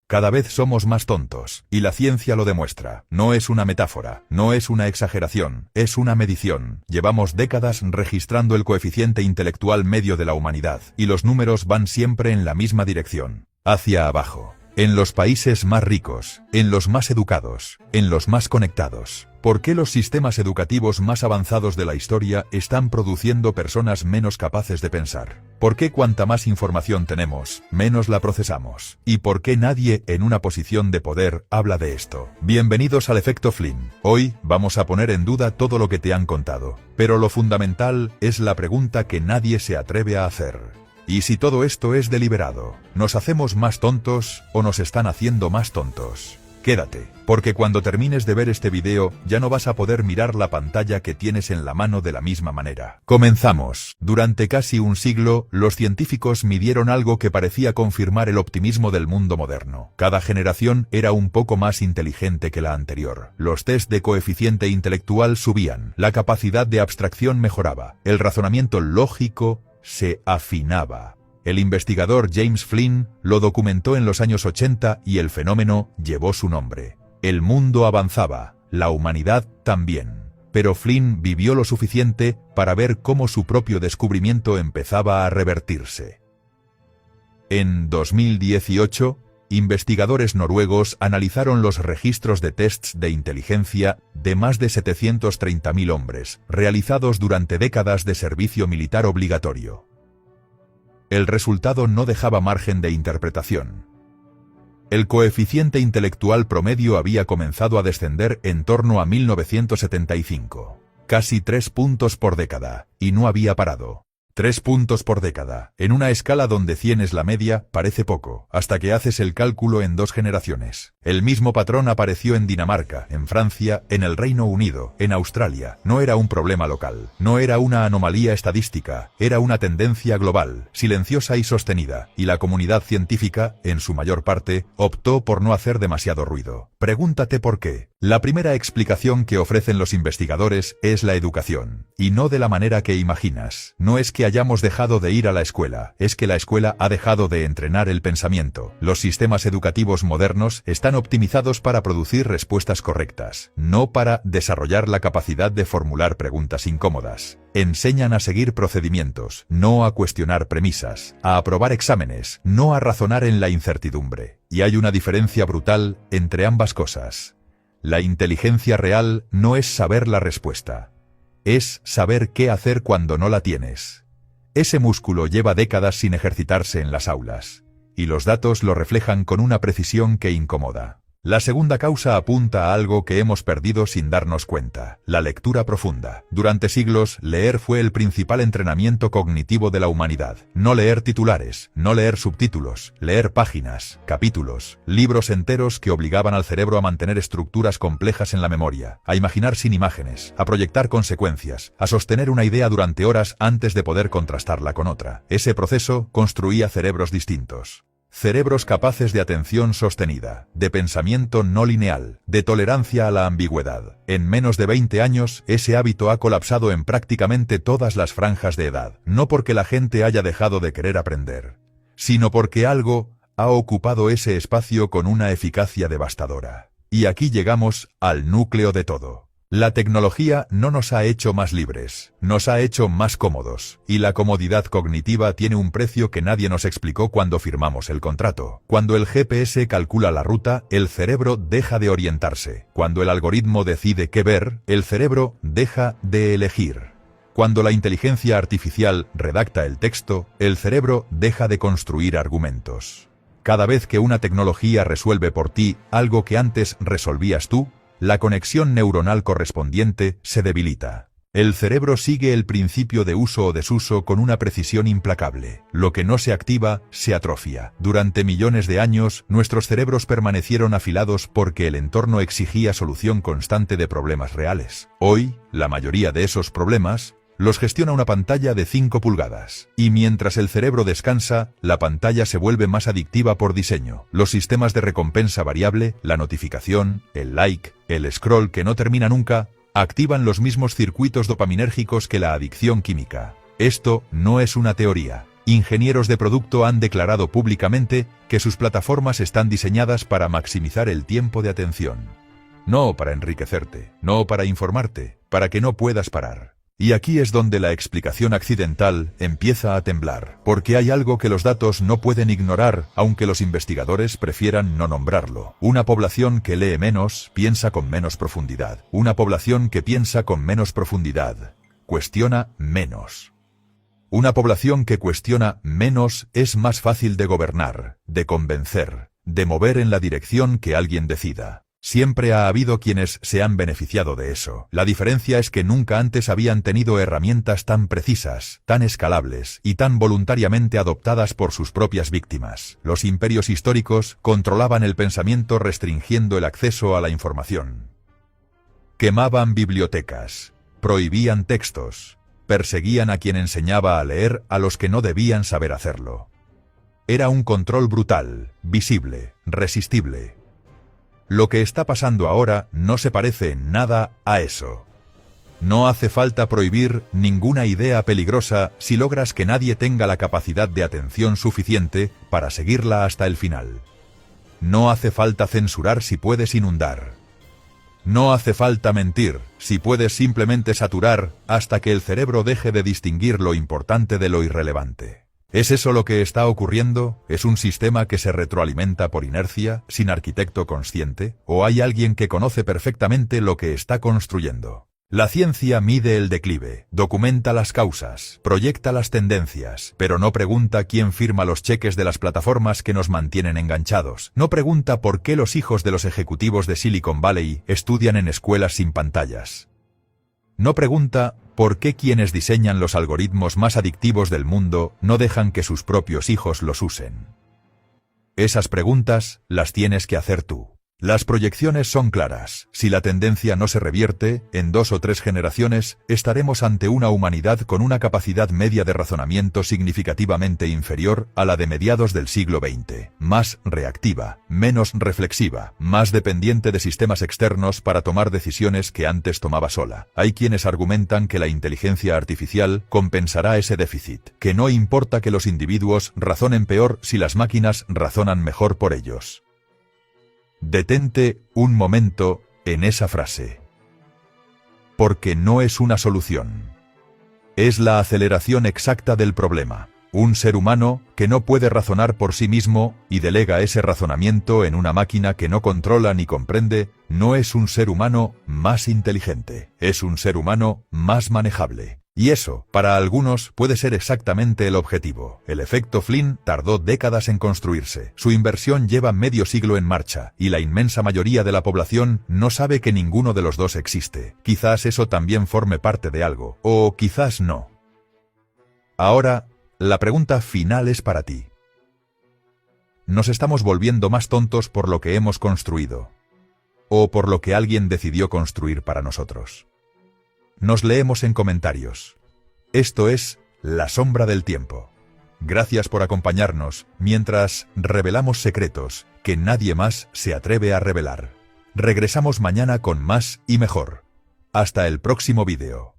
Cada vez somos más tontos, y la ciencia lo demuestra. No es una metáfora, no es una exageración, es una medición. Llevamos décadas registrando el coeficiente intelectual medio de la humanidad, y los números van siempre en la misma dirección, hacia abajo. En los países más ricos, en los más educados, en los más conectados. ¿Por qué los sistemas educativos más avanzados de la historia están produciendo personas menos capaces de pensar? ¿Por qué cuanta más información tenemos, menos la procesamos? ¿Y por qué nadie en una posición de poder habla de esto? Bienvenidos al Efecto Flynn. Hoy vamos a poner en duda todo lo que te han contado. Pero lo fundamental es la pregunta que nadie se atreve a hacer. ¿Y si todo esto es deliberado? ¿Nos hacemos más tontos o nos están haciendo más tontos? Quédate, porque cuando termines de ver este video, ya no vas a poder mirar la pantalla que tienes en la mano de la misma manera. Comenzamos. Durante casi un siglo, los científicos midieron algo que parecía confirmar el optimismo del mundo moderno. Cada generación era un poco más inteligente que la anterior. Los test de coeficiente intelectual subían, la capacidad de abstracción mejoraba, el razonamiento lógico se afinaba. El investigador James Flynn lo documentó en los años 80 y el fenómeno llevó su nombre. El mundo avanzaba, la humanidad también. Pero Flynn vivió lo suficiente para ver cómo su propio descubrimiento empezaba a revertirse. En 2018, investigadores noruegos analizaron los registros de tests de inteligencia de más de 730.000 hombres, realizados durante décadas de servicio militar obligatorio. El resultado no dejaba margen de interpretación. El coeficiente intelectual promedio había comenzado a descender en torno a 1975. Casi 3 puntos por década, y no había parado. 3 puntos por década. En una escala donde 100 es la media, parece poco, hasta que haces el cálculo en 2 generaciones. El mismo patrón apareció en Dinamarca, en Francia, en el Reino Unido, en Australia. No era un problema local, no era una anomalía estadística, era una tendencia global, silenciosa y sostenida, y la comunidad científica, en su mayor parte, optó por no hacer demasiado ruido. Pregúntate por qué. La primera explicación que ofrecen los investigadores es la educación, y no de la manera que imaginas. No es que hayamos dejado de ir a la escuela, es que la escuela ha dejado de entrenar el pensamiento. Los sistemas educativos modernos están optimizados para producir respuestas correctas, no para desarrollar la capacidad de formular preguntas incómodas. Enseñan a seguir procedimientos, no a cuestionar premisas, a aprobar exámenes, no a razonar en la incertidumbre. Y hay una diferencia brutal entre ambas cosas. La inteligencia real no es saber la respuesta, es saber qué hacer cuando no la tienes. Ese músculo lleva décadas sin ejercitarse en las aulas, y los datos lo reflejan con una precisión que incomoda. La segunda causa apunta a algo que hemos perdido sin darnos cuenta: la lectura profunda. Durante siglos, leer fue el principal entrenamiento cognitivo de la humanidad. No leer titulares, no leer subtítulos, leer páginas, capítulos, libros enteros que obligaban al cerebro a mantener estructuras complejas en la memoria, a imaginar sin imágenes, a proyectar consecuencias, a sostener una idea durante horas antes de poder contrastarla con otra. Ese proceso construía cerebros distintos. Cerebros capaces de atención sostenida, de pensamiento no lineal, de tolerancia a la ambigüedad. En menos de 20 años, ese hábito ha colapsado en prácticamente todas las franjas de edad. No porque la gente haya dejado de querer aprender, sino porque algo ha ocupado ese espacio con una eficacia devastadora. Y aquí llegamos al núcleo de todo. La tecnología no nos ha hecho más libres, nos ha hecho más cómodos, y la comodidad cognitiva tiene un precio que nadie nos explicó cuando firmamos el contrato. Cuando el GPS calcula la ruta, el cerebro deja de orientarse. Cuando el algoritmo decide qué ver, el cerebro deja de elegir. Cuando la inteligencia artificial redacta el texto, el cerebro deja de construir argumentos. Cada vez que una tecnología resuelve por ti algo que antes resolvías tú, la conexión neuronal correspondiente se debilita. El cerebro sigue el principio de uso o desuso con una precisión implacable. Lo que no se activa, se atrofia. Durante millones de años, nuestros cerebros permanecieron afilados porque el entorno exigía solución constante de problemas reales. Hoy, la mayoría de esos problemas los gestiona una pantalla de 5 pulgadas. Y mientras el cerebro descansa, la pantalla se vuelve más adictiva por diseño. Los sistemas de recompensa variable, la notificación, el like, el scroll que no termina nunca, activan los mismos circuitos dopaminérgicos que la adicción química. Esto no es una teoría. Ingenieros de producto han declarado públicamente que sus plataformas están diseñadas para maximizar el tiempo de atención. No para enriquecerte, no para informarte, para que no puedas parar. Y aquí es donde la explicación accidental empieza a temblar, porque hay algo que los datos no pueden ignorar, aunque los investigadores prefieran no nombrarlo. Una población que lee menos, piensa con menos profundidad. Una población que piensa con menos profundidad, cuestiona menos. Una población que cuestiona menos es más fácil de gobernar, de convencer, de mover en la dirección que alguien decida. Siempre ha habido quienes se han beneficiado de eso. La diferencia es que nunca antes habían tenido herramientas tan precisas, tan escalables y tan voluntariamente adoptadas por sus propias víctimas. Los imperios históricos controlaban el pensamiento restringiendo el acceso a la información. Quemaban bibliotecas, prohibían textos, perseguían a quien enseñaba a leer a los que no debían saber hacerlo. Era un control brutal, visible, resistible. Lo que está pasando ahora no se parece en nada a eso. No hace falta prohibir ninguna idea peligrosa si logras que nadie tenga la capacidad de atención suficiente para seguirla hasta el final. No hace falta censurar si puedes inundar. No hace falta mentir si puedes simplemente saturar hasta que el cerebro deje de distinguir lo importante de lo irrelevante. ¿Es eso lo que está ocurriendo? ¿Es un sistema que se retroalimenta por inercia, sin arquitecto consciente? ¿O hay alguien que conoce perfectamente lo que está construyendo? La ciencia mide el declive, documenta las causas, proyecta las tendencias, pero no pregunta quién firma los cheques de las plataformas que nos mantienen enganchados. No pregunta por qué los hijos de los ejecutivos de Silicon Valley estudian en escuelas sin pantallas. No pregunta por qué quienes diseñan los algoritmos más adictivos del mundo no dejan que sus propios hijos los usen. Esas preguntas las tienes que hacer tú. Las proyecciones son claras. Si la tendencia no se revierte, en 2 o 3 generaciones, estaremos ante una humanidad con una capacidad media de razonamiento significativamente inferior a la de mediados del siglo XX. Más reactiva, menos reflexiva, más dependiente de sistemas externos para tomar decisiones que antes tomaba sola. Hay quienes argumentan que la inteligencia artificial compensará ese déficit, que no importa que los individuos razonen peor si las máquinas razonan mejor por ellos. Detente un momento en esa frase. Porque no es una solución. Es la aceleración exacta del problema. Un ser humano que no puede razonar por sí mismo y delega ese razonamiento en una máquina que no controla ni comprende, no es un ser humano más inteligente, es un ser humano más manejable. Y eso, para algunos, puede ser exactamente el objetivo. El efecto Flynn tardó décadas en construirse. Su inversión lleva medio siglo en marcha, y la inmensa mayoría de la población no sabe que ninguno de los dos existe. Quizás eso también forme parte de algo, o quizás no. Ahora, la pregunta final es para ti. ¿Nos estamos volviendo más tontos por lo que hemos construido? ¿O por lo que alguien decidió construir para nosotros? Nos leemos en comentarios. Esto es La Sombra del Tiempo. Gracias por acompañarnos mientras revelamos secretos que nadie más se atreve a revelar. Regresamos mañana con más y mejor. Hasta el próximo vídeo.